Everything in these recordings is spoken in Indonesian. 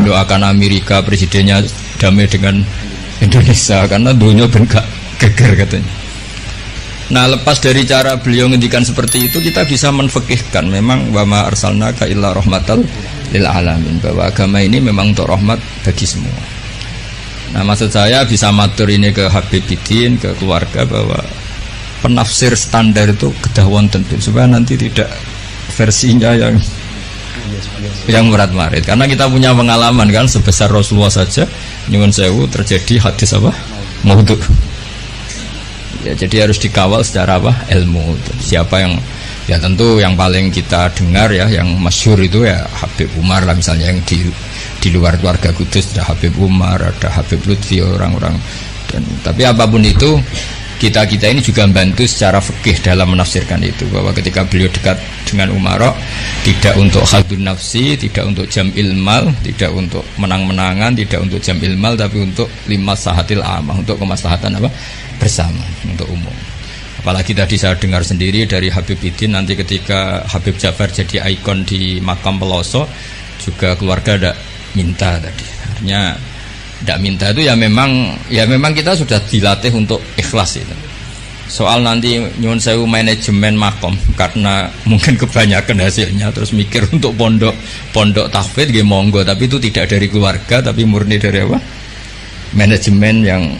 mendoakan Amerika presidennya damai dengan Indonesia karena dunia ben gak geger katanya. Nah, lepas dari cara beliau ngendikan seperti itu, kita bisa menfekihkan memang wa ma arsalnaka illa rahmatal lil alamin, bahwa agama ini memang untuk rahmat bagi semua. Nah, maksud saya bisa matur ini ke Habibidin, ke keluarga, bahwa penafsir standar itu kedah wonten supaya nanti tidak versinya yang murat-marit, karena kita punya pengalaman kan sebesar Rasulullah saja nyuwun sewu terjadi hadis apa maudhu ya, jadi harus dikawal secara apa ilmu. Siapa yang ya tentu yang paling kita dengar ya yang masyhur itu ya Habib Umar lah misalnya, yang di luar keluarga Kudus ada Habib Umar, ada Habib Lutfi, orang-orang. Dan tapi apapun itu kita ini juga membantu secara fikih dalam menafsirkan itu, bahwa ketika beliau dekat dengan Umaro tidak untuk khaldun nafsi, tidak untuk jam ilmal, tidak untuk menang-menangan, tidak untuk jam ilmal, tapi untuk limaslahatil amah, untuk kemaslahatan apa bersama, untuk umum. Apalagi tadi saya dengar sendiri dari Habibidin, nanti ketika Habib Ja'far jadi ikon di makam Peloso juga keluarga ada minta tadi, artinya tidak minta itu ya memang kita sudah dilatih untuk ikhlas itu. Soal nanti nyuwun sewu manajemen makom karena mungkin kebanyakan hasilnya terus mikir untuk pondok tahfidz nggih monggo, tapi itu tidak dari keluarga tapi murni dari apa manajemen yang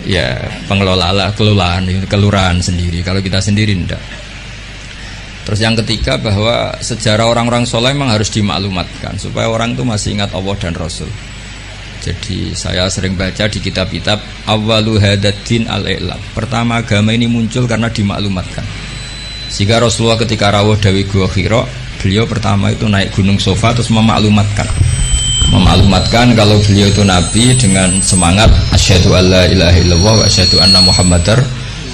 ya pengelola kelurahan sendiri. Kalau kita sendiri tidak. Terus yang ketiga, bahwa sejarah orang-orang soleh memang harus dimaklumatkan supaya orang itu masih ingat Allah dan Rasul. Jadi saya sering baca di kitab-kitab awwalu hadaddin al-i'lam. Pertama agama ini muncul karena dimaklumatkan. Sehingga Rasulullah ketika rawuh dawi Gua Hira, beliau pertama itu naik gunung Sofa terus memaklumatkan kalau beliau itu nabi dengan semangat asyhadu alla ilaha illallah wa asyhadu anna muhammadar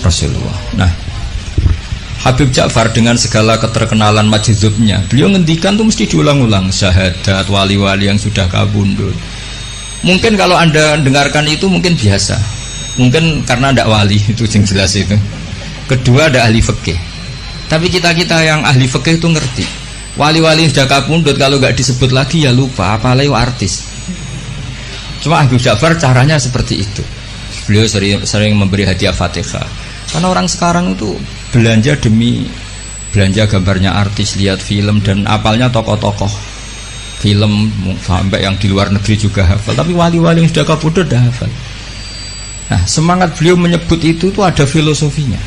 rasulullah. Nah, Habib Ja'far dengan segala keterkenalan majdzubnya, beliau ngendikan tuh mesti diulang-ulang syahadat wali-wali yang sudah kabundut. Mungkin kalau Anda dengarkan itu mungkin biasa, mungkin karena tidak wali, itu yang jelas itu. Kedua, ada ahli fikih. Tapi kita yang ahli fikih itu ngerti, wali-wali yang sudah kabundut kalau nggak disebut lagi ya lupa, apalagi artis. Cuma Habib Ja'far caranya seperti itu. Beliau sering memberi hadiah Fatihah, karena orang sekarang itu belanja demi belanja gambarnya artis, lihat film dan apalnya tokoh-tokoh film, sampai yang di luar negeri juga hafal. Tapi wali-wali yang sudah kabudut dah hafal. Nah, semangat beliau menyebut itu ada filosofinya.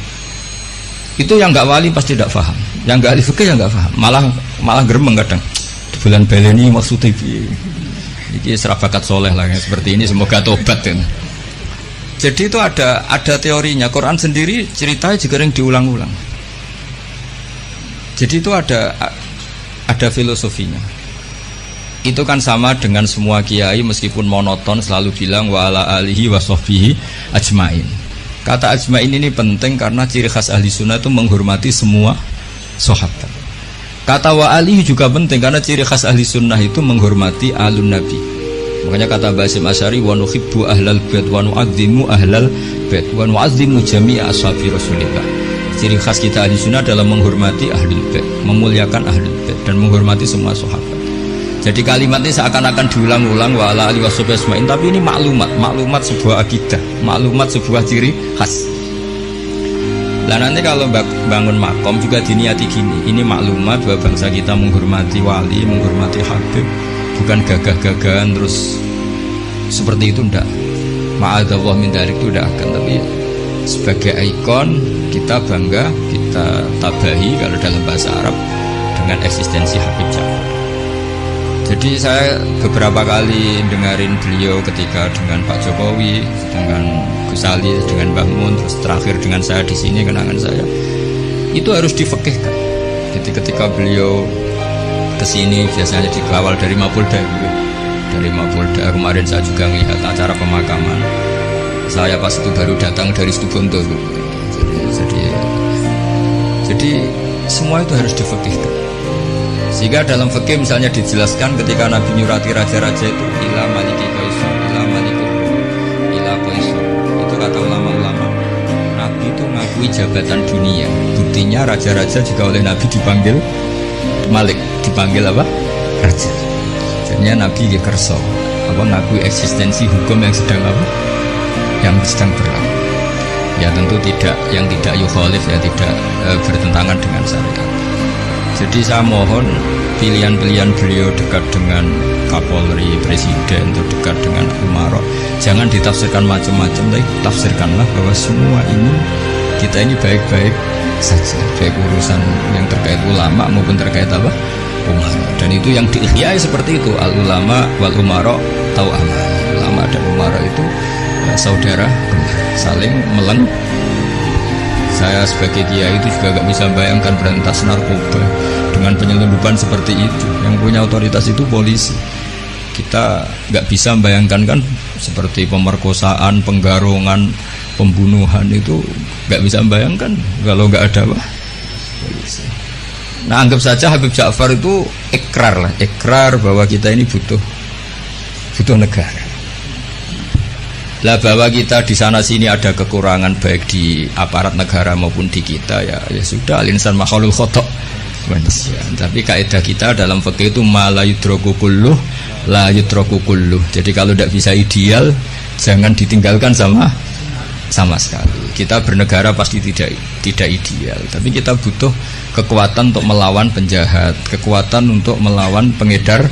Itu yang nggak wali pasti tidak paham, yang nggak ahli fikih yang nggak paham, malah geremeng kadang. Di bulan beleni maksudnya ini serabakat soleh lah ya, seperti ini, semoga tobat ya. Jadi itu ada teorinya. Quran sendiri ceritanya juga yang diulang-ulang. Jadi itu ada filosofinya. Itu kan sama dengan semua kiai meskipun monoton selalu bilang wa ala alihi wa sahbihi ajmain. Kata ajmain ini penting karena ciri khas ahli sunnah itu menghormati semua sahabat. Kata wa alihi juga penting karena ciri khas ahli sunnah itu menghormati alun nabi. Makanya kata Basim Asy'ari wa nuhibbu ahlal bait wa nu'azzimu ahlal bait wa nu'azzimu jami'a ashabi Rasulillah. Ciri khas kita ahli sunnah adalah menghormati ahlul bait, memuliakan ahlul bait dan menghormati semua sahabat. Jadi kalimat ini seakan-akan diulang-ulang wa ala alihi washabihi ajmain, tapi ini maklumat sebuah akidah, maklumat sebuah ciri khas. Lah nanti kalau bangun makom juga diniati gini, ini maklumat bahwa bangsa kita menghormati wali, menghormati habib, bukan gagah-gagahan terus seperti itu ndak. Ma'adzallah min dzalik itu ndak akan, tapi sebagai ikon kita bangga, kita tabahi kalau dalam bahasa Arab dengan eksistensi Habib Ja'far. Jadi saya beberapa kali dengarin beliau ketika dengan Pak Jokowi, dengan Gus Ali, dengan Mbah Mun, terus terakhir dengan saya di sini, kenangan saya itu harus difekihkan. Jadi ketika beliau kesini biasanya dikawal dari Mapolda, dari Mapolda. Kemarin saya juga melihat acara pemakaman. Saya pas itu baru datang dari Situbondo. Jadi semua itu harus difekihkan. Sehingga dalam fikih misalnya dijelaskan ketika Nabi nyurati raja-raja itu ila maliki qaisar, ila maliki ila qaisar. Itu kata ulama-ulama, Nabi itu ngakui jabatan dunia. Buktinya raja-raja juga oleh Nabi dipanggil malik, dipanggil apa? Raja. akhirnya Nabi kerso ngakui eksistensi hukum yang sedang berlaku. Ya tentu tidak yukhalif, ya tidak bertentangan dengan syariat. Jadi saya mohon pilihan-pilihan beliau dekat dengan Kapolri, Presiden, atau dekat dengan Umaro, jangan ditafsirkan macam-macam, tapi tafsirkanlah bahwa semua ini kita ini baik-baik saja, baik urusan yang terkait ulama maupun terkait umaro. Dan itu yang diihyai seperti itu, al ulama wal umaro tau aman. Ulama dan umaro itu saudara saling Saya sebagai kiai itu juga gak bisa bayangkan berantas narkoba dengan penyelundupan seperti itu. Yang punya otoritas itu polisi. Kita gak bisa bayangkan kan seperti pemerkosaan, penggarungan, pembunuhan itu gak bisa bayangkan kalau gak ada polisi. Nah, anggap saja Habib Ja'far itu ikrar bahwa kita ini butuh negara. Lah bahwa kita di sana sini ada kekurangan baik di aparat negara maupun di kita, ya sudah, al-insan makhluk khotok manusia. Tapi kaidah kita dalam fikih itu la yudraku kulluh la yudraku kulluh. Jadi kalau tidak bisa ideal jangan ditinggalkan sama sekali. Kita bernegara pasti tidak ideal, tapi kita butuh kekuatan untuk melawan penjahat, kekuatan untuk melawan pengedar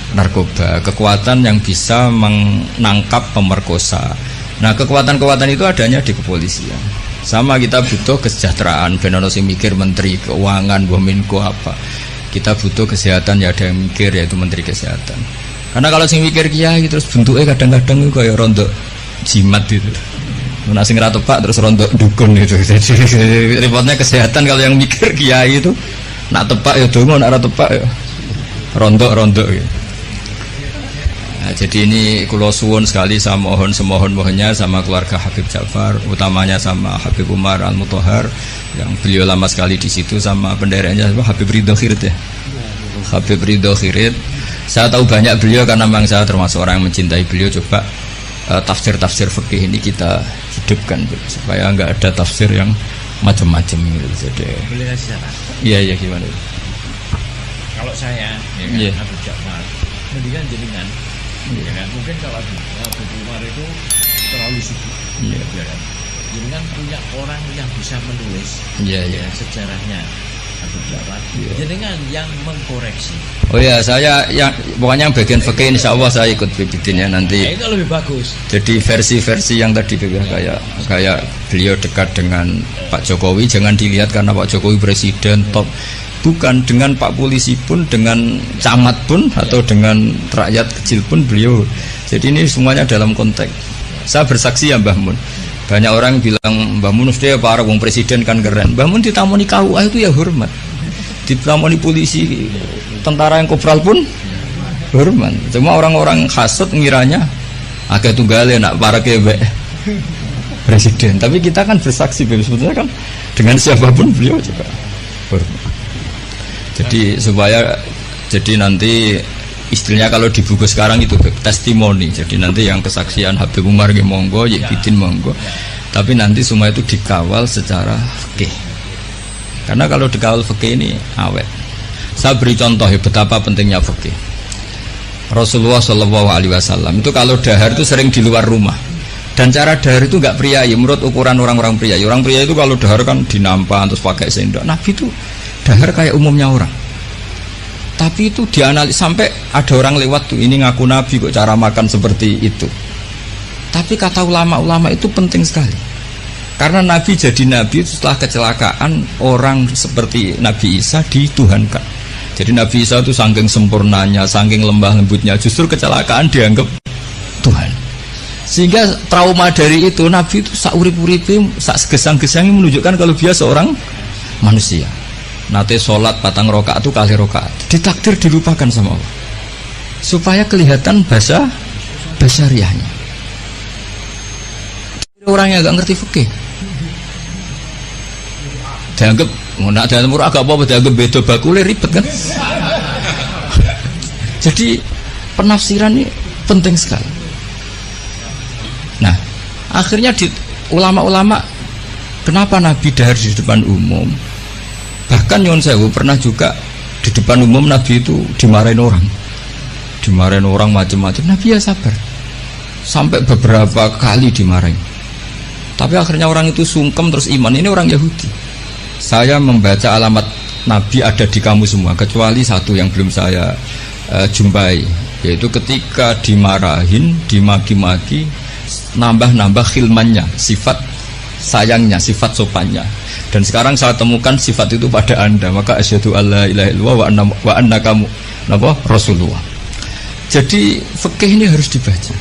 narkoba, kekuatan yang bisa menangkap pemerkosa. Nah, kekuatan-kekuatan itu adanya di kepolisian. Sama kita butuh kesejahteraan, benono sing mikir menteri keuangan, Menko apa. Kita butuh kesehatan, ya ada yang mikir, yaitu menteri kesehatan. Karena kalau sing mikir kiai terus bentuknya kadang-kadang kayak rondo jimat gitu. Nah, sing ra tepak terus rondo dukun itu. Jadi repotnya kesehatan kalau yang mikir kiai itu nak tepak ya dongo, nak ra tepak ya rondo gitu. Nah, jadi ini kula suwun sekali, saya mohon semohon-mohonnya sama keluarga Habib Ja'far, utamanya sama Habib Umar Al-Mutahhar yang beliau lama sekali di situ, sama pendereknya Habib Ridho Khirit ya. Habib Ridho Khirit, saya tahu banyak beliau karena memang saya termasuk orang yang mencintai beliau. Coba tafsir-tafsir fikih ini kita hidupkan supaya enggak ada tafsir yang macam-macam gitu. Jadi boleh kasih saran? Iya gimana? Kalau saya Habib Ja'far mendingan jenengan. Ya kan? Mungkin kalau Habib Umar itu terlalu sibuk, ya kan? Jadi kan punya orang yang bisa menulis sejarahnya Habib Ja'far. Jenengan yang mengkoreksi. Oh ya, saya yang pokoknya yang bagian fikih insya Allah saya ikut bibitinnya nanti. Itu lebih bagus. Jadi versi-versi yang tadi kayak beliau dekat dengan Pak Jokowi, jangan dilihat karena Pak Jokowi presiden top. Bukan, dengan Pak Polisi pun, dengan camat pun, atau dengan rakyat kecil pun beliau. Jadi ini semuanya dalam konteks. Saya bersaksi ya Mbah Mun. Banyak orang bilang Mbah Mun mesti para wong presiden kan keren. Mbah Mun ditamoni KUA itu ya hormat. Ditamoni polisi, tentara yang kopral pun hormat. Cuma orang-orang hasut ngiranya agak tunggalnya nak para kebek presiden. Tapi kita kan bersaksi sebetulnya kan dengan siapapun beliau juga hormat. Jadi nanti istilahnya kalau di buku sekarang itu testimoni. Jadi nanti yang kesaksian Habib Umar monggo, Yekidin monggo. Tapi nanti semua itu dikawal secara fikih. Karena kalau dikawal fikih ini awet. Saya beri contoh ya betapa pentingnya fikih. Rasulullah SAW itu kalau dahar itu sering di luar rumah. Dan cara dahar itu enggak priayi menurut ukuran orang-orang priayi. Orang priayi itu kalau dahar kan dinampan terus pakai sendok. Nabi itu dahar kayak umumnya orang. Tapi itu dianalisis sampai ada orang lewat tuh, ini ngaku Nabi kok cara makan seperti itu. Tapi kata ulama-ulama itu penting sekali. Karena Nabi jadi Nabi setelah kecelakaan orang seperti Nabi Isa dituhankan. Jadi Nabi Isa itu saking sempurnanya, saking lembah lembutnya, justru kecelakaan dianggap Tuhan. Sehingga trauma dari itu Nabi itu sak urip-uripe, sak segesang-gesangnya menunjukkan kalau dia seorang manusia. Nate sholat patang rokaat itu kali rokaat ditakdir dilupakan sama Allah supaya kelihatan basariahnya. Orang yang agak ngerti fikih dianggap nak dalam murah agak apa dianggap beda bakule ribet kan. Jadi penafsiran ini penting sekali. Nah akhirnya ulama-ulama kenapa Nabi dahar di depan umum? Bahkan Nyon Sewu pernah juga di depan umum Nabi itu dimarahin orang. dimarahin orang macam-macam. Nabi ya sabar. Sampai beberapa kali dimarahin. Tapi akhirnya orang itu sungkem terus iman. Ini orang Yahudi. Saya membaca alamat Nabi ada di kamu semua, kecuali satu yang belum saya jumpai, yaitu ketika dimarahin, dimaki-maki, nambah-nambah khilmannya, sifat sayangnya, sifat sopannya. Dan sekarang saya temukan sifat itu pada Anda, maka asyhadu alla ilaha illallah wa annaka Rasulullah. Jadi fikih ini harus dibaca.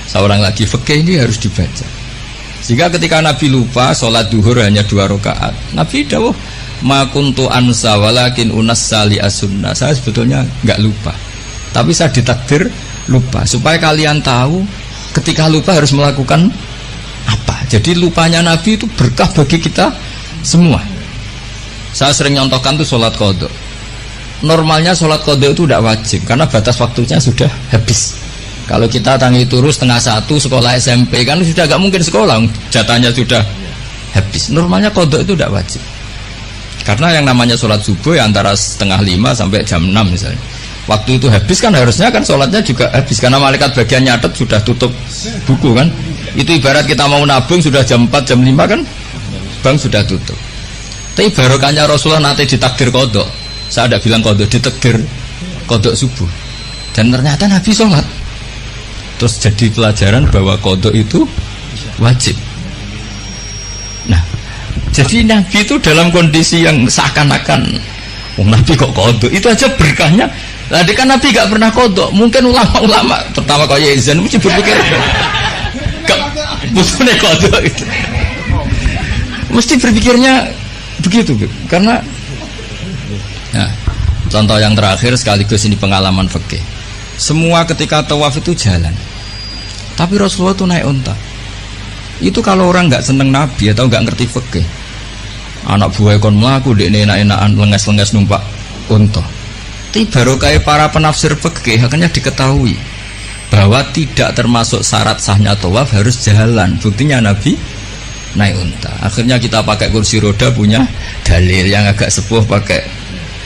Seorang lagi, fikih ini harus dibaca. Sehingga ketika Nabi lupa sholat duhur hanya 2 rakaat, Nabi dawuh ma kuntu ansa walakin unassali as-sunnah. Saya sebetulnya enggak lupa, tapi saya ditakdir lupa, supaya kalian tahu ketika lupa harus melakukan apa. Jadi lupanya Nabi itu berkah bagi kita semua. Saya sering nyontohkan tuh sholat qadha. Normalnya sholat qadha itu tidak wajib karena batas waktunya sudah habis. Kalau kita tangi turu 12:30 sekolah SMP kan sudah gak mungkin sekolah, jatahnya sudah habis. Normalnya qadha itu tidak wajib. Karena yang namanya sholat subuh ya antara 4:30 sampai jam 6 misalnya. Waktu itu habis kan harusnya kan sholatnya juga habis, karena malaikat bagian nyatet sudah tutup buku kan. Itu ibarat kita mau nabung sudah jam 4, jam 5 kan bank sudah tutup. Tapi barokahnya Rasulullah nanti ditakdir qadha. Saya tidak bilang qadha, ditakdir qadha subuh. Dan ternyata Nabi sholat. Terus jadi pelajaran bahwa qadha itu wajib. Nah, jadi Nabi itu dalam kondisi yang seakan-akan Nabi kok qadha, itu aja berkahnya. Tadi kan Nabi gak pernah qadha. Mungkin ulama-ulama pertama kayak Izan mesti berpikir gak butuhnya qadha itu. Mesti berpikirnya begitu, karena nah, contoh yang terakhir sekaligus ini pengalaman fikih. Semua ketika tawaf itu jalan, tapi Rasulullah itu naik unta. Itu kalau orang nggak seneng Nabi atau nggak ngerti fikih, anak buah kon melaku dek enak-enakan lenges-lenges numpak unta. Tapi baru kayak para penafsir fikih akhirnya diketahui bahwa tidak termasuk syarat sahnya tawaf harus jalan. Buktinya Nabi naik unta. Akhirnya kita pakai kursi roda punya dalil, yang agak sepuh pakai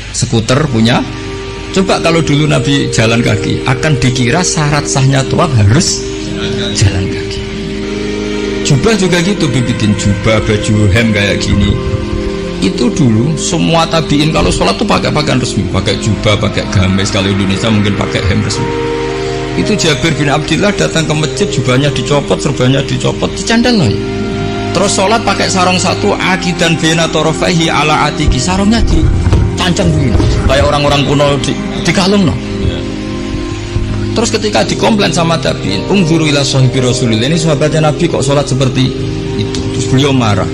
skuter punya. Coba kalau dulu Nabi jalan kaki, akan dikira syarat sahnya tawaf harus jalan kaki. Jubah juga gitu, bikin jubah, baju hem kayak gini. Itu dulu semua tabiin kalau sholat tuh pakai pakaian resmi, pakai jubah, pakai gamis. Kalau Indonesia mungkin pakai hem resmi. Itu Jabir bin Abdillah datang ke masjid, jubahnya dicopot, serbannya dicopot, dicandal loh. Terus sholat pakai sarung satu, akidan bina torofaihi ala atiki, sarungnya dicancang begini, kayak orang-orang kuno di kalung no. Terus ketika dikomplain sama tabiin, ungzuru ila sahibi Rasulillah, ini sahabatnya Nabi kok sholat seperti itu. Terus beliau marah.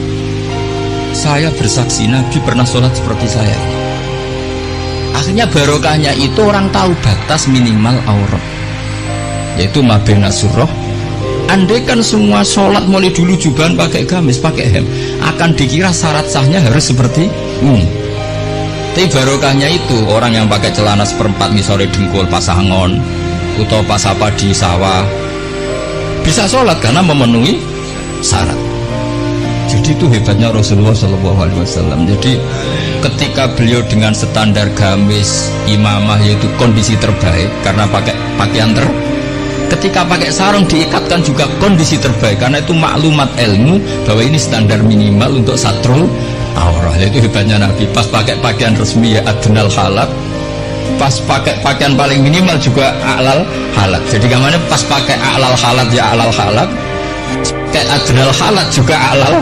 Saya bersaksi Nabi pernah sholat seperti saya. Akhirnya barokahnya itu orang tahu batas minimal aurat, yaitu mabena surah. Andai kan semua sholat mulai dulu jubahan pakai gamis, pakai hem, akan dikira syarat sahnya harus seperti ini. Tapi barokahnya itu orang yang pakai celana seperempat misalnya dengkul pasangon atau pas apa di sawah bisa sholat karena memenuhi syarat. Jadi itu hebatnya Rasulullah SAW. Jadi ketika beliau dengan standar gamis imamah yaitu kondisi terbaik karena pakai pakaian ketika pakai sarung diikatkan juga kondisi terbaik karena itu maklumat ilmu bahwa ini standar minimal untuk satrul aurah. Itu hebatnya Nabi. Pas pakai pakaian resmi ya adnal halak, pas pakai pakaian paling minimal juga a'lal halak. Jadi kemana pas pakai a'lal halak ya a'lal halak, kayak adnal halak juga a'lal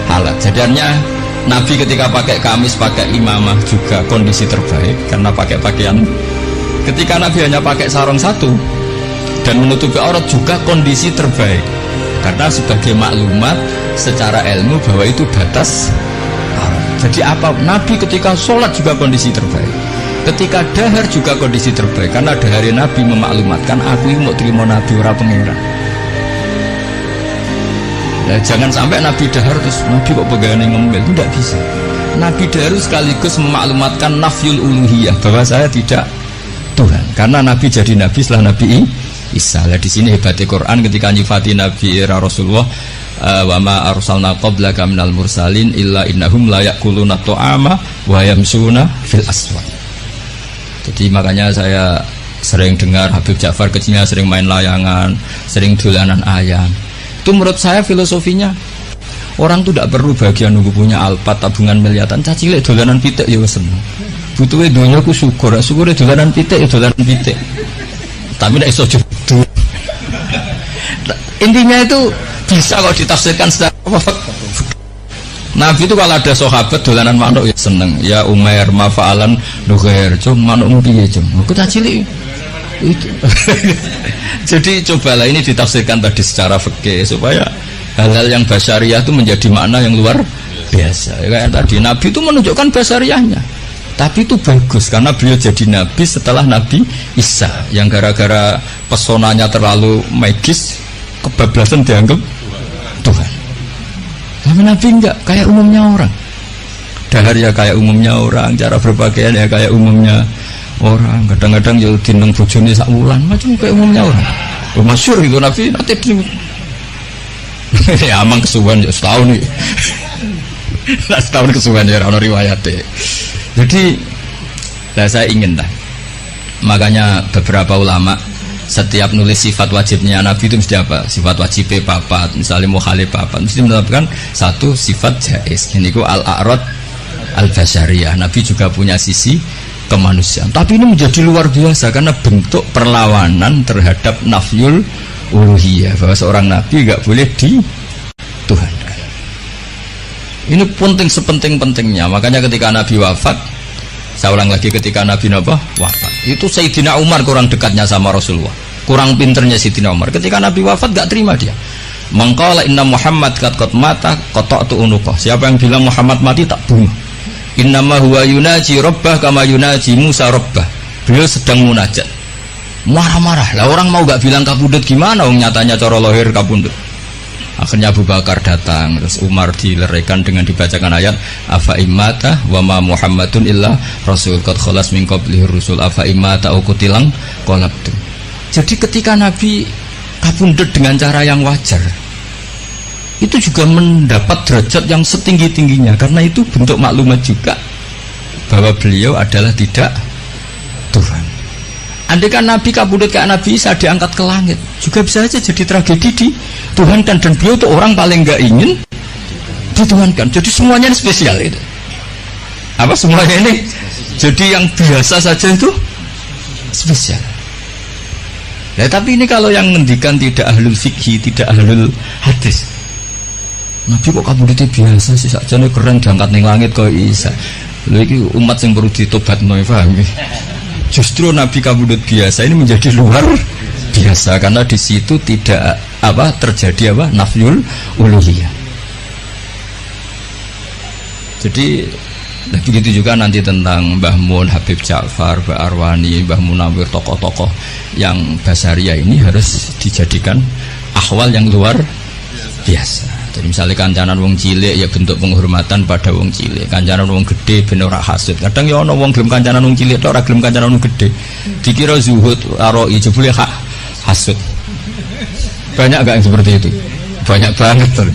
halak. Jadinya Nabi ketika pakai kamis, pakai imamah juga kondisi terbaik karena pakai pakaian. Ketika Nabi hanya pakai sarung satu dan menutupi aurat juga kondisi terbaik karena sebagai maklumat secara ilmu bahwa itu batas aurat. Jadi apa? Nabi ketika sholat juga kondisi terbaik, ketika dahar juga kondisi terbaik karena dahar Nabi memaklumatkan aku ini mau terima Nabi ora pengeran. Nah, jangan sampai Nabi dahar terus Nabi kok pegangan ngomel, itu tidak bisa. Nabi dahar sekaligus memaklumatkan nafyul uluhiyah bahwa saya tidak Tuhan karena Nabi jadi Nabi setelah Nabi Isa. Nah, di sini hebatnya Quran ketika nyifati Nabi era Rasulullah, wa ma arsalna qablaka minal mursalin illa innahum la ya'kuluna ta'ama wa yamsuna fil aswaq. Jadi makanya saya sering dengar Habib Ja'far kecilnya sering main layangan, sering dolanan ayam. Itu menurut saya filosofinya orang tuh tidak perlu bagian nunggu punya Alphard tabungan miliaran, cacilek dolanan pitik ya seneng. Butuhnya dunia ku syukur dolanan pitik ya dolanan pitik. Tapi tidak iso jodoh. Intinya itu bisa kalau ditafsirkan secara Nabi itu kalau ada sahabat dolanan manuk ya seneng. Ya Umair mafa'alan nughair, cuma manuk piye cum. Aku cacilek itu. Jadi cobalah ini ditafsirkan tadi secara fikih supaya hal-hal yang basyariah itu menjadi makna yang luar biasa. Kayak tadi Nabi itu menunjukkan basyariahnya, tapi itu bagus karena beliau jadi Nabi setelah Nabi Isa yang gara-gara pesonanya terlalu magis kebablasan dianggap Tuhan. Tapi Nabi enggak kayak umumnya orang, dahar ya kayak umumnya orang, cara berpakaian ya kayak umumnya orang, kadang-kadang ya dineng bojone sak wulan macam kayak umumnya orang. Masyhur itu Nabi nanti ya amang kesuwen ya setahun nih. Setahun kesuwen ya ono riwayate. Jadi saya ingin dah. Makanya beberapa ulama setiap nulis sifat wajibnya Nabi itu mesti apa? Sifat wajibnya papat, misalnya mukhalif papat, mesti menetapkan satu sifat jaiz. Ini ku al-a'rad al-basyariyah. Nabi juga punya sisi kemanusiaan. Tapi ini menjadi luar biasa karena bentuk perlawanan terhadap nafyul uluhiyah, bahwa seorang nabi enggak boleh dituhankan. Ini penting sepenting-pentingnya. Makanya ketika Nabi wafat, saya ulang lagi, ketika Nabi wafat, itu Sayyidina Umar kurang dekatnya sama Rasulullah, kurang pinternya Sayyidina Umar. Ketika Nabi wafat enggak terima dia. Mangqala inna Muhammad qad mata qata'tu unuqah. Siapa yang bilang Muhammad mati tak bunuh. Innama huwa yunaji rabbah kama yunaji Musa rabbah. Beliau sedang munajat, marah-marah lah, orang mau gak bilang kabudut gimana, nyatanya cara lahir kabudut. Akhirnya Abu Bakar datang, terus Umar dileraikan dengan dibacakan ayat afa imata wa ma Muhammadun illa rasul qad khalas min qablihi rusul afa imata au kutilang qalabtum. Jadi ketika Nabi kabudut dengan cara yang wajar, itu juga mendapat derajat yang setinggi-tingginya, karena itu bentuk maklumat juga bahwa beliau adalah tidak Tuhan. Andai kan Nabi kabudut kayak Nabi Isa diangkat ke langit, juga bisa saja jadi tragedi di Tuhan, dan beliau itu orang paling nggak ingin dituhankan. Jadi semuanya ini spesial itu. Apa semuanya ini? Jadi yang biasa saja itu spesial. Nah, tapi ini kalau yang ngendikan tidak ahlul fikih, tidak ahlul hadis. Nabi kok kabudutnya biasa sih, sakjane keren diangkat ning langit kok Isa. Lha iki umat yang perlu ditobatno, paham ya? Justru Nabi kabudut biasa ini menjadi luar biasa karena di situ tidak terjadi nafyul uluhiyah. Jadi begitu juga nanti tentang Mbah Mun, Habib Ja'far, Mbah Arwani, Mbah Munawir, tokoh-tokoh yang basaria ini harus dijadikan ahwal yang luar biasa. Jadi misalnya kancanan wong cilik ya bentuk penghormatan pada wong cilik, kancanan wong gede ben ora hasud. Kadang ya ana wong gelem kancanan wong cilik ora gelem kancanan wong gede. Dikira zuhud aroi jebule hasud. Banyak enggak yang seperti itu? Banyak banget tuh.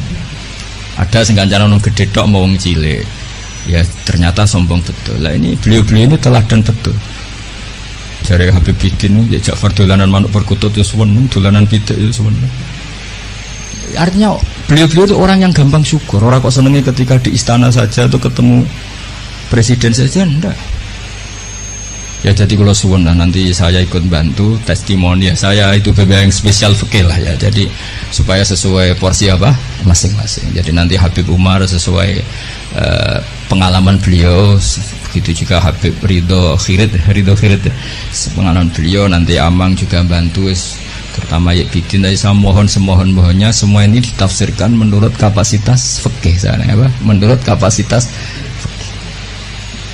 Ada sing kancanan wong gede tok mau wong cilik. Ya ternyata sombong betul. Lah ini beliau-beliau ini teladan betul. Jare Habib Bidin ya Ja'far dolanan manuk perkutut ya suwen, dolanan pitik ya suwen. Artinya beliau-beliau itu orang yang gampang syukur. Orang kok senengnya ketika di istana saja atau ketemu presiden saja, enggak. Ya jadi kalau suwun lah, nanti saya ikut bantu testimoni ya, saya itu yang spesial fikih lah ya. Jadi supaya sesuai porsi masing-masing. Jadi nanti Habib Umar sesuai pengalaman beliau, begitu juga Habib Ridho Khirid pengalaman beliau, nanti Amang juga bantu terutama ya Bidin. Tadi saya semohon-mohonnya semua ini ditafsirkan menurut kapasitas fikih sana, menurut kapasitas fikih.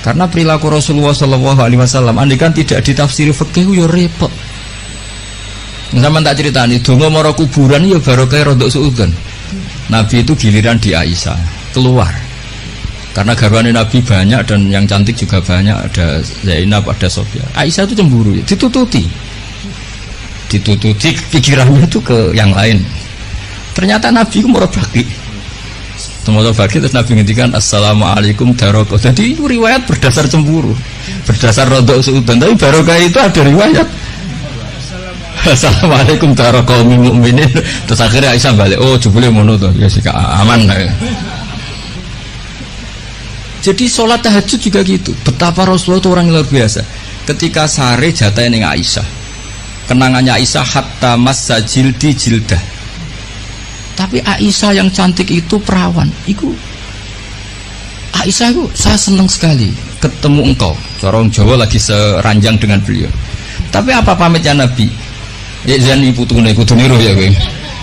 Karena perilaku Rasulullah SAW andai kan tidak ditafsiri fikih ya repot. Sama tak ceritani donga mara kuburan ya barokah rodok suudzon. Nabi itu giliran di Aisyah keluar karena garwane Nabi banyak dan yang cantik juga banyak, ada Zainab, ada Sofia. Aisyah itu cemburu, ditututi pikirannya itu ke yang lain. Ternyata Nabi itu mau bagi terus Nabi ngendikan assalamualaikum darokah. Jadi itu riwayat berdasar cemburu, berdasar rodok suudzon, tapi barokah itu ada riwayat Assalamualaikum warahmatullahi mukminin. Terus akhirnya Aisyah balik, oh jebule ngono to, ya sik aman. Jadi sholat tahajud juga gitu. Betapa Rasulullah itu orang yang luar biasa. Ketika sare jatah ning Aisyah. Kenangannya Aisyah hatta masajil di jildah. Tapi Aisyah yang cantik itu perawan. Aisyah itu saya senang sekali ketemu engkau. Corong Jawa lagi seranjang dengan beliau. Tapi apa pamitnya Nabi? Ya jangan putune niru ya kowe.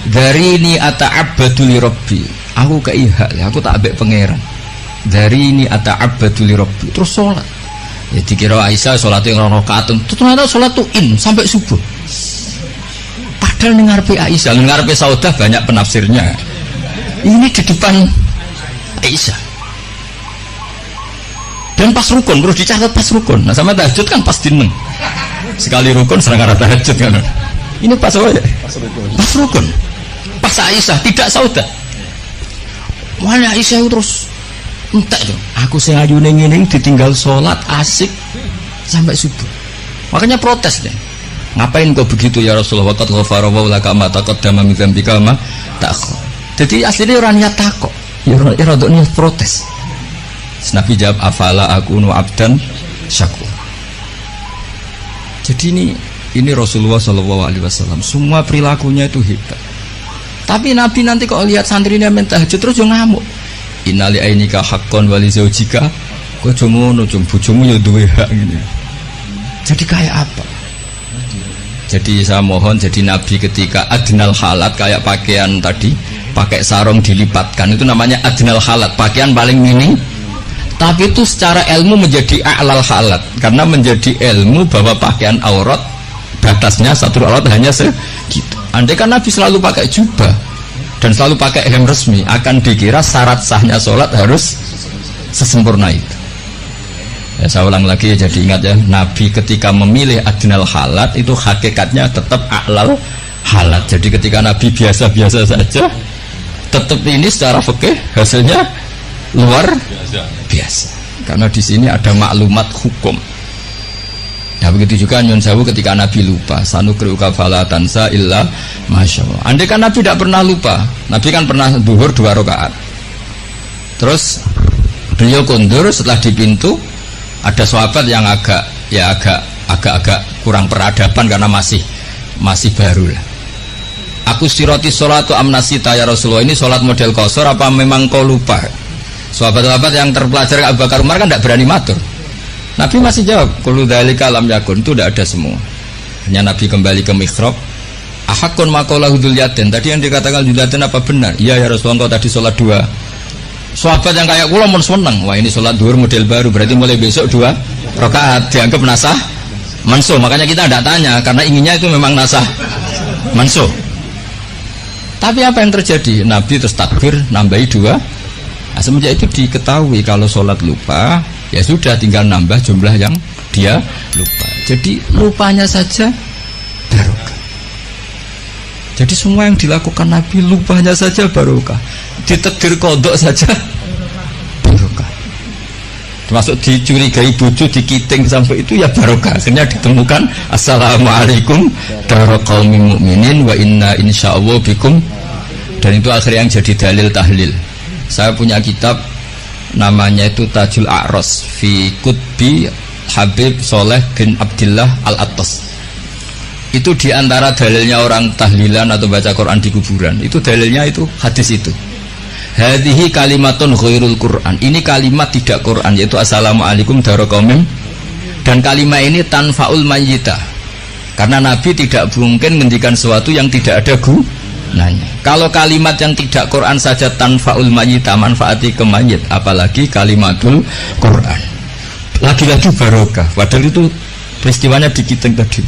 Dari ini ata'abbadu li rabbi. Aku keihak, aku tak ambek pangeran. Dari ini ata'abbadu li rabbi. Terus sholat. Ya dikira Aisyah sholatnya ngerana rakaat. Ternyata sholat tuh sampai subuh. Padahal ngarepe Aisyah, ngarepe Saudah banyak penafsirnya. Ini di depan Aisyah. Dan pas rukun, terus dicatat pas rukun. Nah sama tahajud kan pas dineng. Sekali rukun serang arah tahajud kan. Ini pas apa ya? Pas rukun. Pas Aisyah, tidak Saudah. Mana Aisyah terus entek tuh. Aku sing ayune ngene ditinggal sholat asik sampai subuh. Makanya protes deh. Ngapain kau begitu ya Rasulullah? Qad ghafara wa laka ma taqaddama min dzambika ma ta'akhkhar. Jadi aslinya orang niat takok. Ya rada niat protes. Nabi jawab afala akunu abdan syakur. Jadi ini Rasulullah SAW. Semua perilakunya itu hebat. Tapi Nabi nanti kok lihat santrinya minta tahajud terus yo ngamuk. Innali ainika haqqon wali zaujika. Kok ngono cung bojomu ya duwe hak ngene. Jadi kayak apa? Jadi saya mohon jadi Nabi ketika adnal halat kayak pakaian tadi, pakai sarung dilipatkan itu namanya adnal halat, pakaian paling minim. Tapi itu secara ilmu menjadi a'lal halat karena menjadi ilmu bahwa pakaian aurat batasnya satu aurat hanya segitu. Andai kan Nabi selalu pakai jubah dan selalu pakai ihram resmi, akan dikira syarat sahnya sholat harus sesempurna itu. Ya, saya ulang lagi ya, jadi ingat ya, Nabi ketika memilih adnal halat itu hakikatnya tetap a'lal halat. Jadi ketika Nabi biasa-biasa saja, tetap ini secara fikih hasilnya luar biasa. Karena di sini ada maklumat hukum. Ya begitu juga Nyun Sewu ketika Nabi lupa, sanukriuka fala tansa illa masyaallah. Andai kan Nabi tidak pernah lupa, Nabi kan pernah zuhur 2 rakaat. Terus beliau kundur setelah di pintu, ada sahabat yang agak kurang peradaban karena masih baru lah. Aku siroti sholatu amnasita ya Rasulullah, ini sholat model qasar apa memang kau lupa? Sahabat-sahabat yang terpelajar Abu Bakar Umar kan tidak berani matur. Nabi masih jawab, kullu dzalika lam yakun, itu tidak ada semua. Hanya Nabi kembali ke mihrab. Ahakun maqalahu dzul yadain, tadi yang dikatakan dzul yadain apa benar? Iya ya Rasulullah, engkau tadi sholat 2. Sahabat yang kayak kula mun seneng, wah ini sholat duhur model baru, berarti mulai besok 2 rakaat dianggap nasah mansuh. Makanya kita tidak tanya karena inginnya itu memang nasah mansuh. Tapi apa yang terjadi? Nabi terus takbir nambahi 2. Nah, semenjak itu diketahui kalau sholat lupa, ya sudah tinggal nambah jumlah yang dia lupa. Jadi lupanya saja barokah. Jadi semua yang dilakukan Nabi lupanya saja barokah. Ditakdir kodok saja barokah. Termasuk dicurigai bojo, dikiting sampai itu ya barokah. Akhirnya ditemukan assalamualaikum daraqaumin mu'minin wa inna insyaallah bikum. Dan itu akhirnya yang jadi dalil tahlil. Saya punya kitab namanya itu Tajul A'ros fi Qutbi Habib Soleh bin Abdillah Al-Attas. Itu diantara dalilnya orang tahlilan atau baca Quran di kuburan, itu dalilnya itu hadis itu. Hadhihi kalimatun ghairul Quran, ini kalimat tidak Quran, yaitu assalamualaikum daraqaumin. Dan kalimat ini tanfaul mayyita, karena Nabi tidak mungkin ngendikan sesuatu yang tidak ada gunanya. Kalau kalimat yang tidak Quran saja tanfaul mayyita, manfaati ke mayit, apalagi kalimatul Quran. Lagi-lagi barokah, padahal itu peristiwanya dikiting tadi.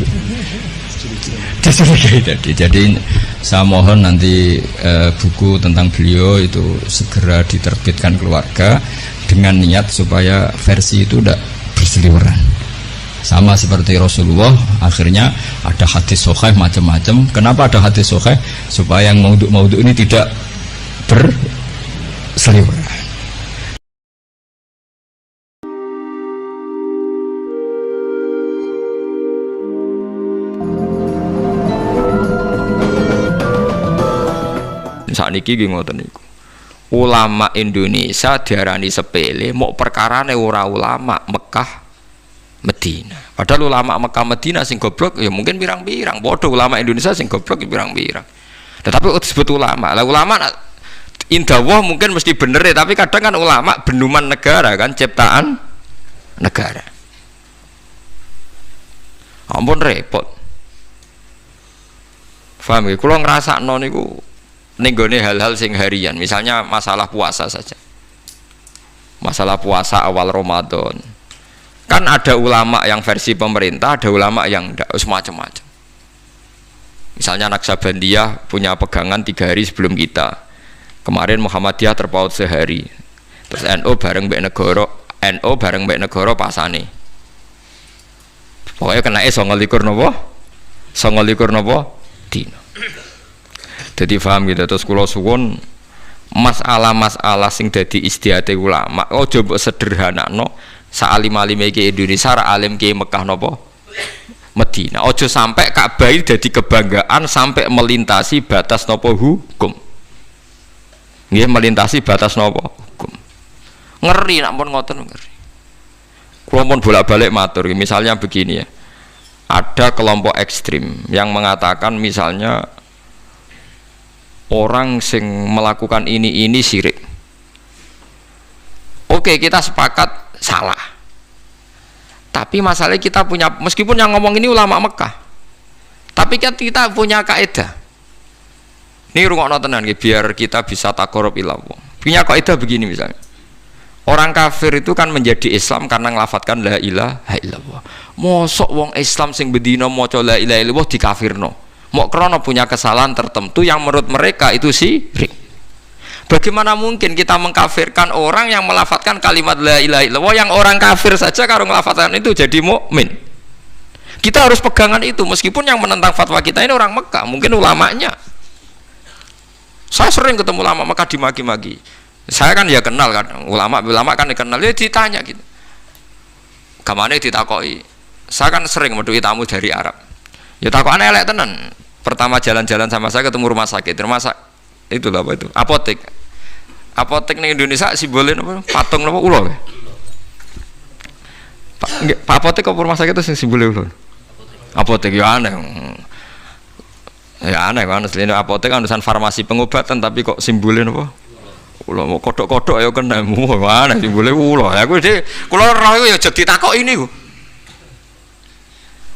Jadi saya mohon nanti buku tentang beliau itu segera diterbitkan keluarga dengan niat supaya versi itu tidak berseliweran. Sama seperti Rasulullah, akhirnya ada hadis sahih macam-macam. Kenapa ada hadis sahih? Supaya yang maudhu ini tidak berseliweran. niki nggih ngoten niku. Ulama Indonesia diarani sepele, mok perkarane ora ulama Mekah Medina. Padahal ulama Mekah Medina sing goblok ya mungkin pirang-pirang. Padha ulama Indonesia sing goblok ya pirang-pirang. Tetapi disebut ulama. Lah ulama indawah mungkin mesti bener ya, tapi kadang kan ulama benduman negara kan, ciptaan negara. Ampun repot. Paham ya? Kalau ngerasakno niku ning gone hal-hal sing harian, misalnya masalah puasa saja. Masalah puasa awal Ramadan. Kan ada ulama yang versi pemerintah, ada ulama yang ndak, macam-macam. Misalnya Naksabandiyah punya pegangan 3 hari sebelum kita. Kemarin Muhammadiyah terpaut sehari. Terus NU bareng mbek negara pasane. Pokoknya kena 29 napa? 29 napa? Dina. Jadi paham gitu. Terus kula suwun masalah-masalah sing dadi istihate ulama aja mbok sederhanakno saalim-alime iki Indonesia ra alim ki Mekah napa? Medina. Aja sampai Ka'bah dadi kebanggaan sampai melintasi batas napa hukum. Nggih melintasi batas napa hukum. Ngeri nak pun ngoten ngeri. Kula pun bolak-balik matur, misalnya begini ya. Ada kelompok ekstrim yang mengatakan misalnya orang sing melakukan ini syirik. Oke, kita sepakat salah. Tapi masalahnya kita punya, meskipun yang ngomong ini ulama Mekah, tapi kita punya kaidah. Ini rungokno tenan biar kita bisa taqarrub ila Allah. Punya kaidah begini misalnya. Orang kafir itu kan menjadi Islam karena nglafatkan la ilaha illallah. Mosok wong Islam sing bedina maca la ilaha illallah dikafirno. Mok krana punya kesalahan tertentu yang menurut mereka itu syirik. Bagaimana mungkin kita mengkafirkan orang yang melafadzkan kalimat la ilaha illallah yang orang kafir saja karo ngelafadzkan itu jadi mukmin. Kita harus pegangan itu meskipun yang menentang fatwa kita ini orang Mekah, mungkin ulamanya. Saya sering ketemu ulama Mekah dimaki-maki. Saya kan ya kenal kan, ulama kan dikenal, ya ditanya gitu. Kamane ditakoki. Saya kan sering meduki tamu dari Arab. Ya takokane elek tenan. Pertama jalan-jalan sama saya ketemu rumah sakit. Itu lah apa itu? Apotek. Apotek ning Indonesia simbolnya apa? Patung apa ulo. Pak apotek apa rumah sakit itu sing simbolnya ulo? Apotek ya aneh. Ya aneh kan, aslinya apotek kan urusan farmasi pengobatan tapi kok simbolnya apa? Ulo mau kodok-kodok ya kena aneh simbolnya ulo. Ya aku deh, kalau roh ya jadi takok ini.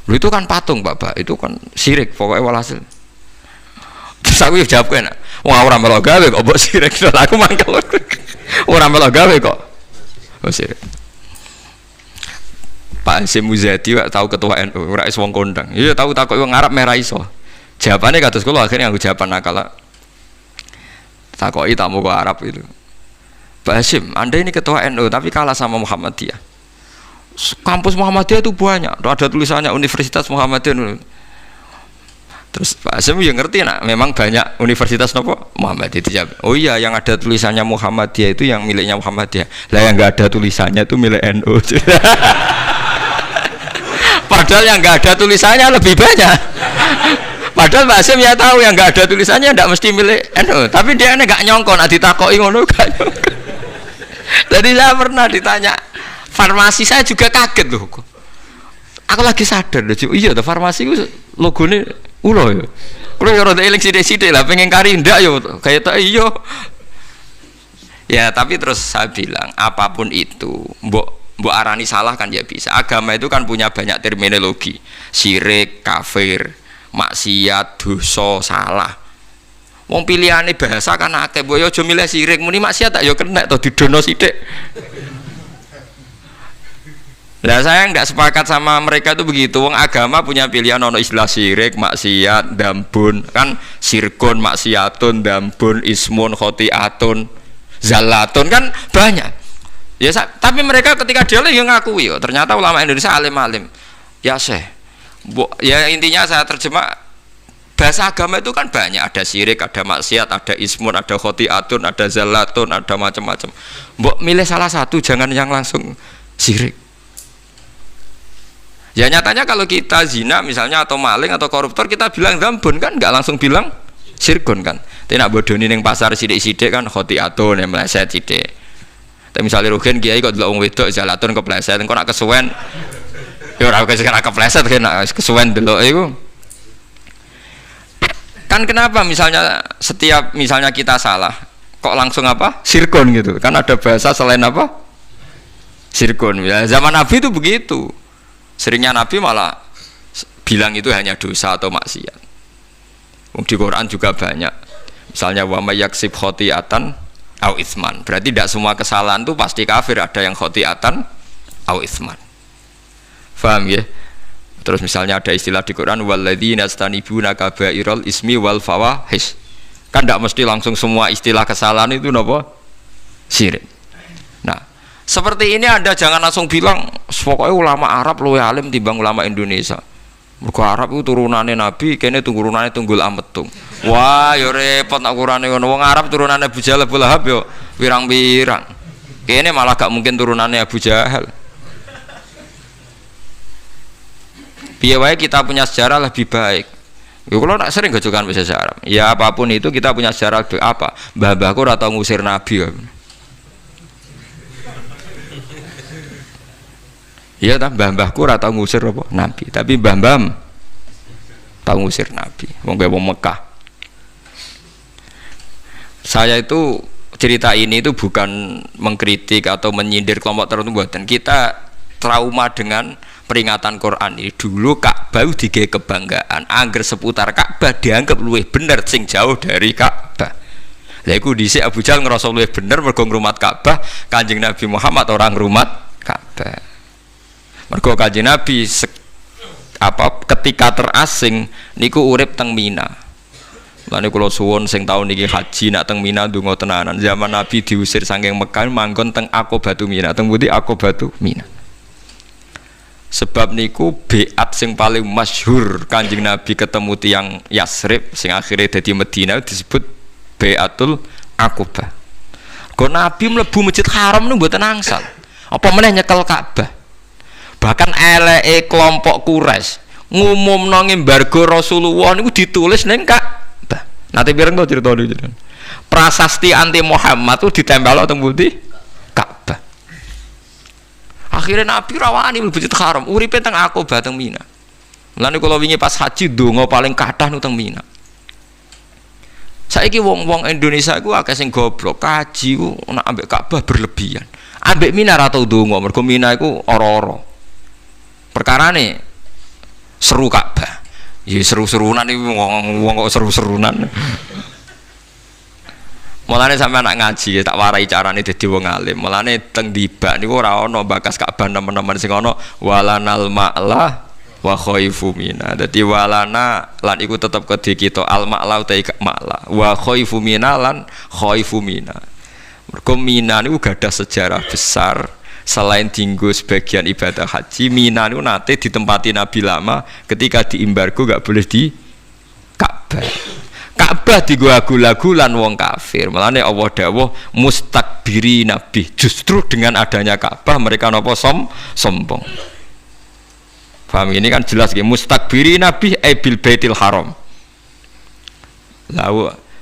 Lu itu kan patung Bapak, itu kan syirik pokoknya walhasil. Terus aku ya jawab kena, wah orang melok gawe kok mbok syirik. Aku mangkel. Orang melok gawe kok mbok syirik. Pak Hasyim Muzadi tahu ketua NU, ora iso wong kondang. Iya tahu takok wong Arab merah iso. Jawabannya kados kula akhirnya aku jawaban nakal. Takoki tamu ke Arab itu. Pak Hasyim, Anda ini ketua NU tapi kalah sama Muhammadiyah. Kampus Muhammadiyah itu banyak, ada tulisannya Universitas Muhammadiyah. Terus Pak Hasyim ya ngerti nak, memang banyak universitas nopo Muhammadiyah itu jawab. Oh iya, yang ada tulisannya Muhammadiyah itu yang miliknya Muhammadiyah. Lah yang nggak ada tulisannya itu milik NU. Padahal yang nggak ada tulisannya lebih banyak. Padahal Pak Hasyim ya tahu yang nggak ada tulisannya tidak mesti milik NU, tapi dia nggak nyongkon, ditakoki ngono gak nyongkon. Jadi saya pernah ditanya farmasi, saya juga kaget loh. Aku lagi sadar loh, iya tuh farmasi itu logonya ulo ya. Kalau yang rada eling sidik-sidik lah, pengen kari ndak yo, kayak tak iyo. Ya tapi terus saya bilang apapun itu, mbok arani salah kan ya bisa. Agama itu kan punya banyak terminologi, syirik, kafir, maksiat, dosa, salah. Wong pilihane bahasa kan akeh, mbok yo aja milih syirik, muni maksiat tak yo kena to didono sithik. Lah saya enggak sepakat sama mereka itu begitu. Wong agama punya pilihan ono istilah syirik, maksiat, dambun, kan sirkun, maksiatun, dambun, ismun, khotiatun, zalatun kan banyak. Ya tapi mereka ketika dia yang ngakui yo, ternyata ulama Indonesia alim-alim. Ya Syekh. Ya intinya saya terjemah bahasa agama itu kan banyak, ada syirik, ada maksiat, ada ismun, ada khotiatun, ada zalatun, ada macam-macam. Mbok milih salah satu, jangan yang langsung syirik. Ya nyatanya kalau kita zina misalnya atau maling atau koruptor kita bilang dambun kan, nggak langsung bilang sirkun kan. Tapi nak bodoni ning pasar sithik-sithik kan khotiatun meleset sithik. Tapi misalnya Rugen kiai kok delok wong wedok jalatun kepleset, engko nak kesuwen ya ora kepleset kan nak kesuwen delok iku. Kan kenapa misalnya setiap misalnya kita salah kok langsung apa? Sirkun gitu. Kan ada bahasa selain apa? Sirkun. Ya, zaman Nabi itu begitu. Seringnya Nabi malah bilang itu hanya dosa atau maksiat. Di Quran juga banyak. Misalnya wa may yaksib khotiatan au itsman. Berarti tidak semua kesalahan itu pasti kafir, ada yang khotiatan au itsman. Paham ya? Terus misalnya ada istilah di Quran walladzina yastanibuna kabairal ismi wal fawahish. Kan tidak mesti langsung semua istilah kesalahan itu napa? Syirik. Nah, seperti ini Anda jangan langsung bilang pokoknya ulama Arab luwih alim timbang ulama Indonesia. Mergo Arab itu turunannya Nabi, kene turunannya Tunggul Ametung. Wah, yo repot nak ukurane ngono. Wong Arab turunannya Abu Jahal Abu Lahab yo pirang-pirang. Kene malah gak mungkin turunannya Abu Jahal. Piye wae kita punya sejarah lebih baik. Ya kalau nak sering gojokan bahasa Arab. Ya apapun itu kita punya sejarah lebih apa? Mbah-mbahku ora tau ngusir Nabi. Iya ta, mbah-mbahku ora tau ngusir apa? Nabi. Tapi mbah-mbah tau ngusir Nabi. Wong Mekah. Saya itu cerita ini itu bukan mengkritik atau menyindir kelompok tertentu, dan kita trauma dengan peringatan Quran ini. Dulu Ka'bah digawe kebanggaan, angger seputar Ka'bah dianggap luwih bener sing jauh dari Ka'bah. Lha iku dhisik Abu Jahal ngrasa luwih bener mergo ngrumat Ka'bah, Kanjeng Nabi Muhammad orang ngrumat Ka'bah. Mergo Kanjeng Nabi ketika terasing niku urip teng Mina. Lane kula suwun sing taun niki haji nak teng Mina ndonga tenanan. Zaman Nabi diusir saking Mekah manggon teng Aqobatu Mina. Teng pundi Aqobatu Mina. Sebab niku beat sing paling masyhur Kanjeng Nabi ketemu tiang Yasrib sing akhirnya dadi Madinah disebut Beatul Aqobah. Kok Nabi mlebu Masjid Haram niku mboten angsal. Apa meneh nyekel Ka'bah. Bahkan eleke kelompok Quraisy ngumumno embargo Rasulullah niku ditulis ning Ka'bah. Nate pireng to crita niku jenengan. Prasasti anti Muhammad tuh ditempel teng pundi? Ka'bah. Akhirnya Nabi rawani mlebu Masjid Haram, uripe teng Aqobah teng Mina. Mulane kula wingi pas haji donga paling kathah nu teng Mina. Saiki wong-wong Indonesia iku akeh sing goblok, kaji ku nek ambek Ka'bah berlebihan. Ambek Mina ra tau donga, mergo Mina iku ora-ora. Perkarane seru Ka'bah. Ya seru-serunan iki wong kok seru-serunan. Mulane sampean nak ngaji tak warai carane dadi wong alim. Mulane teng dibak niku ora ana bakas Ka'bah teman-teman sing ana walanal ma'la wa khaifu mina. Dadi walana lan iku tetep kedhe kita al ma'la utawi ma'la wa khaifu mina lan khaifu mina. Mergo Mina niku gadah sejarah besar. Selain dienggo sebagian ibadah haji, Mina niku nate ditempati Nabi lama ketika diembargo gak boleh di Ka'bah. Ka'bah digua-gula-gulan wong kafir. Malane Allah dawuh mustakbiri nabi. Justru dengan adanya Ka'bah mereka napa sombong. Paham ini kan jelas nggih mustakbiri nabi bil baitil haram. Lah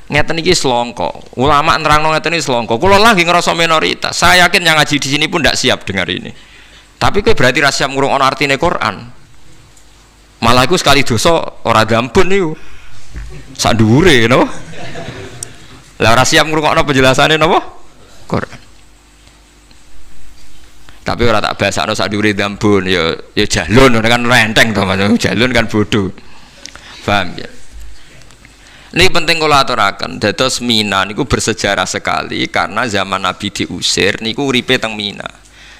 ngeten iki selongko. Ulama nerangno ngeten iki selongko. Kula lagi ngerasa minoritas. Saya yakin yang ngaji di sini pun tidak siap dengar ini. Tapi kowe berarti ra siap ngurung ana artine Quran. Malah iku sekali dosa ora gampun niku. Sak dhuwure no. Lah ora siap ngrungokno penjelasane napa? Quran. Tapi ora tak basakno sak dhuwure dambun ya jalun kan renteng to Mas. Jalun kan bodoh. Paham ya? Ini penting kula aturaken. Dados Mina niku bersejarah sekali karena zaman Nabi diusir niku uripe teng Mina.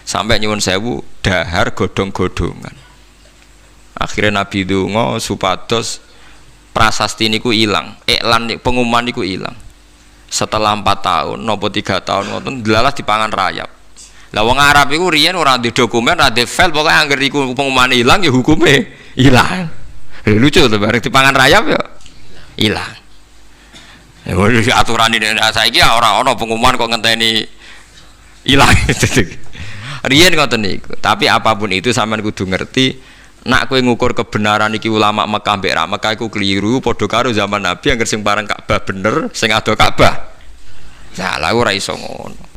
Sampai nyuwun sewu dahar godhong-godhongan. Akhirnya Nabi donga supados prasasti niku ilang, iklan pengumuman niku ilang. Setelah 4 tahun, nopo 3 tahun ngoten delalah dipangan rayap. Lah wong Arab iku riyen ora ndek dokumen, ora ndek file, pokoke anggere iku pengumuman ilang ya hukume ilang. Lucu to bareng dipangan rayap ya ilang. Ya aturan ini saiki ora ana pengumuman kok ngenteni ilang. Riyen ngoten niku. Tapi apapun itu sampean kudu ngerti nak kowe ngukur kebenaran iki ulama Mekah mbek ra Mekah iku keliru padha karo zaman Nabi yang sing parang Ka'bah bener sing ado Ka'bah salah ora iso ngono